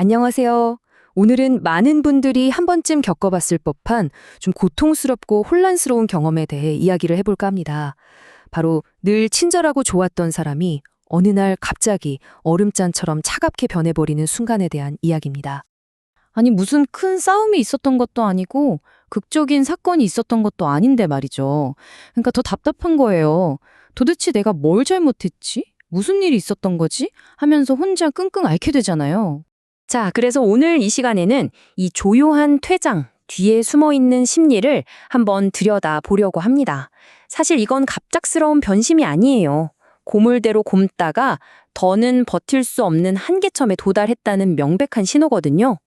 안녕하세요. 오늘은 많은 분들이 한 번쯤 겪어봤을 법한 좀 고통스럽고 혼란스러운 경험에 대해 이야기를 해볼까 합니다. 바로 늘 친절하고 좋았던 사람이 어느 날 갑자기 얼음잔처럼 차갑게 변해버리는 순간에 대한 이야기입니다. 아니, 무슨 큰 싸움이 있었던 것도 아니고 극적인 사건이 있었던 것도 아닌데 말이죠. 그러니까 더 답답한 거예요. 도대체 내가 뭘 잘못했지? 무슨 일이 있었던 거지? 하면서 혼자 끙끙 앓게 되잖아요. 자, 그래서 오늘 이 시간에는 이 조용한 퇴장 뒤에 숨어있는 심리를 한번 들여다 보려고 합니다. 사실 이건 갑작스러운 변심이 아니에요. 고물대로 곪다가 더는 버틸 수 없는 한계점에 도달했다는 명백한 신호거든요.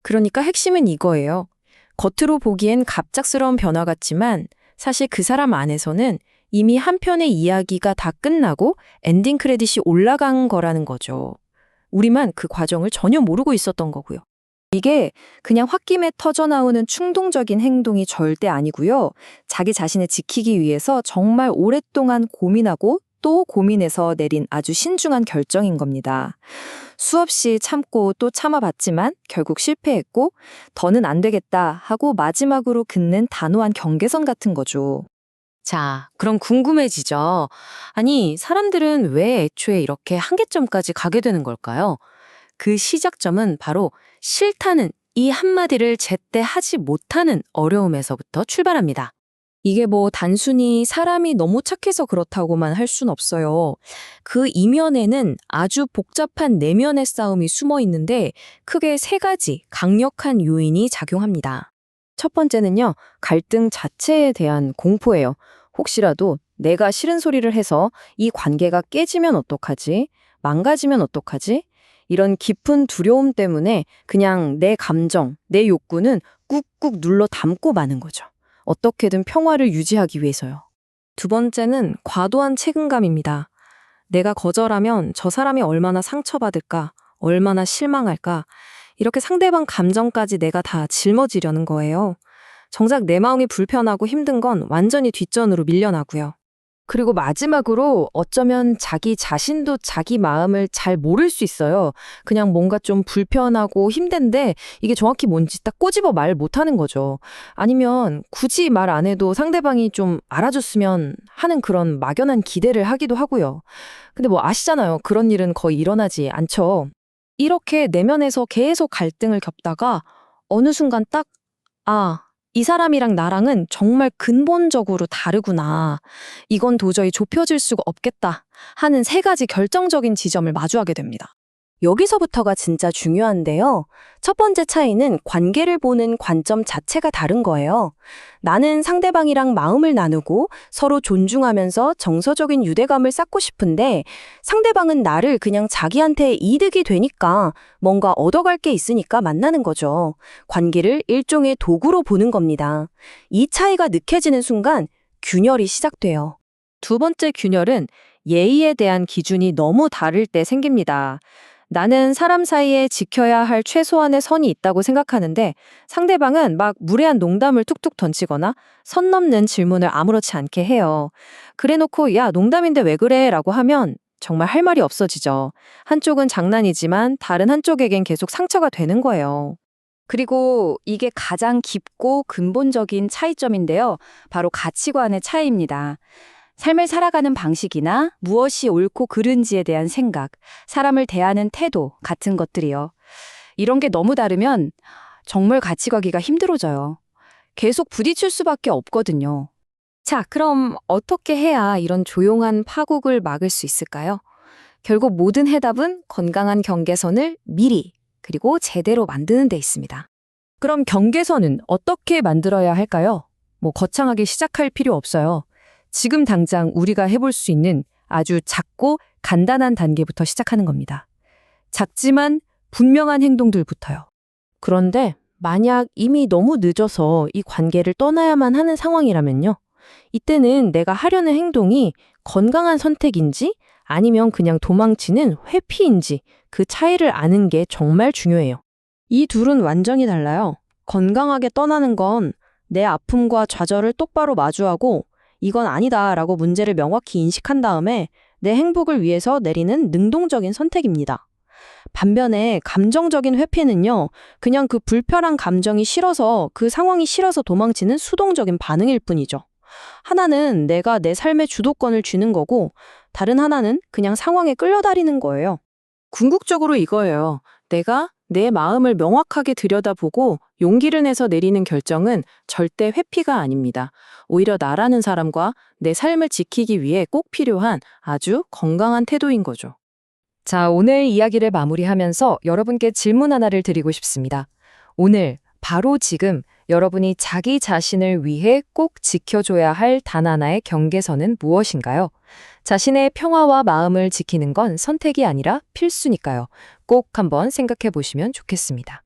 그러니까 핵심은 이거예요. 겉으로 보기엔 갑작스러운 변화 같지만 사실 그 사람 안에서는 이미 한 편의 이야기가 다 끝나고 엔딩 크레딧이 올라간 거라는 거죠. 우리만 그 과정을 전혀 모르고 있었던 거고요. 이게 그냥 홧김에 터져나오는 충동적인 행동이 절대 아니고요. 자기 자신을 지키기 위해서 정말 오랫동안 고민하고 또 고민해서 내린 아주 신중한 결정인 겁니다. 수없이 참고 또 참아봤지만 결국 실패했고 더는 안 되겠다 하고 마지막으로 긋는 단호한 경계선 같은 거죠. 자, 그럼 궁금해지죠. 아니, 사람들은 왜 애초에 이렇게 한계점까지 가게 되는 걸까요? 그 시작점은 바로 싫다는 이 한마디를 제때 하지 못하는 어려움에서부터 출발합니다. 이게 뭐 단순히 사람이 너무 착해서 그렇다고만 할 순 없어요. 그 이면에는 아주 복잡한 내면의 싸움이 숨어 있는데 크게 세 가지 강력한 요인이 작용합니다. 첫 번째는요, 갈등 자체에 대한 공포예요. 혹시라도 내가 싫은 소리를 해서 이 관계가 깨지면 어떡하지? 망가지면 어떡하지? 이런 깊은 두려움 때문에 그냥 내 감정, 내 욕구는 꾹꾹 눌러 담고 마는 거죠. 어떻게든 평화를 유지하기 위해서요. 두 번째는 과도한 책임감입니다. 내가 거절하면 저 사람이 얼마나 상처받을까, 얼마나 실망할까, 이렇게 상대방 감정까지 내가 다 짊어지려는 거예요. 정작 내 마음이 불편하고 힘든 건 완전히 뒷전으로 밀려나고요. 그리고 마지막으로 어쩌면 자기 자신도 자기 마음을 잘 모를 수 있어요. 그냥 뭔가 좀 불편하고 힘든데 이게 정확히 뭔지 딱 꼬집어 말 못하는 거죠. 아니면 굳이 말 안 해도 상대방이 좀 알아줬으면 하는 그런 막연한 기대를 하기도 하고요. 근데 뭐 아시잖아요. 그런 일은 거의 일어나지 않죠. 이렇게 내면에서 계속 갈등을 겪다가 어느 순간 딱, 이 사람이랑 나랑은 정말 근본적으로 다르구나. 이건 도저히 좁혀질 수가 없겠다. 하는 세 가지 결정적인 지점을 마주하게 됩니다. 여기서부터가 진짜 중요한데요. 첫 번째 차이는 관계를 보는 관점 자체가 다른 거예요. 나는 상대방이랑 마음을 나누고 서로 존중하면서 정서적인 유대감을 쌓고 싶은데 상대방은 나를 그냥 자기한테 이득이 되니까 뭔가 얻어갈 게 있으니까 만나는 거죠. 관계를 일종의 도구로 보는 겁니다. 이 차이가 느껴지는 순간 균열이 시작돼요. 두 번째 균열은 예의에 대한 기준이 너무 다를 때 생깁니다. 나는 사람 사이에 지켜야 할 최소한의 선이 있다고 생각하는데 상대방은 막 무례한 농담을 툭툭 던지거나 선 넘는 질문을 아무렇지 않게 해요. 그래놓고 야, 농담인데 왜 그래? 라고 하면 정말 할 말이 없어지죠. 한쪽은 장난이지만 다른 한쪽에겐 계속 상처가 되는 거예요. 그리고 이게 가장 깊고 근본적인 차이점인데요. 바로 가치관의 차이입니다. 삶을 살아가는 방식이나 무엇이 옳고 그른지에 대한 생각, 사람을 대하는 태도 같은 것들이요. 이런 게 너무 다르면 정말 같이 가기가 힘들어져요. 계속 부딪힐 수밖에 없거든요. 자, 그럼 어떻게 해야 이런 조용한 파국을 막을 수 있을까요? 결국 모든 해답은 건강한 경계선을 미리 그리고 제대로 만드는 데 있습니다. 그럼 경계선은 어떻게 만들어야 할까요? 뭐 거창하게 시작할 필요 없어요. 지금 당장 우리가 해볼 수 있는 아주 작고 간단한 단계부터 시작하는 겁니다. 작지만 분명한 행동들부터요. 그런데 만약 이미 너무 늦어서 이 관계를 떠나야만 하는 상황이라면요. 이때는 내가 하려는 행동이 건강한 선택인지 아니면 그냥 도망치는 회피인지 그 차이를 아는 게 정말 중요해요. 이 둘은 완전히 달라요. 건강하게 떠나는 건 내 아픔과 좌절을 똑바로 마주하고 이건 아니다라고 문제를 명확히 인식한 다음에 내 행복을 위해서 내리는 능동적인 선택입니다. 반면에 감정적인 회피는요, 그냥 그 불편한 감정이 싫어서 그 상황이 싫어서 도망치는 수동적인 반응일 뿐이죠. 하나는 내가 내 삶의 주도권을 쥐는 거고, 다른 하나는 그냥 상황에 끌려다니는 거예요. 궁극적으로 이거예요. 내가 내 마음을 명확하게 들여다보고 용기를 내서 내리는 결정은 절대 회피가 아닙니다. 오히려 나라는 사람과 내 삶을 지키기 위해 꼭 필요한 아주 건강한 태도인 거죠. 자, 오늘 이야기를 마무리하면서 여러분께 질문 하나를 드리고 싶습니다. 오늘, 바로 지금 여러분이 자기 자신을 위해 꼭 지켜줘야 할 단 하나의 경계선은 무엇인가요? 자신의 평화와 마음을 지키는 건 선택이 아니라 필수니까요. 꼭 한번 생각해 보시면 좋겠습니다.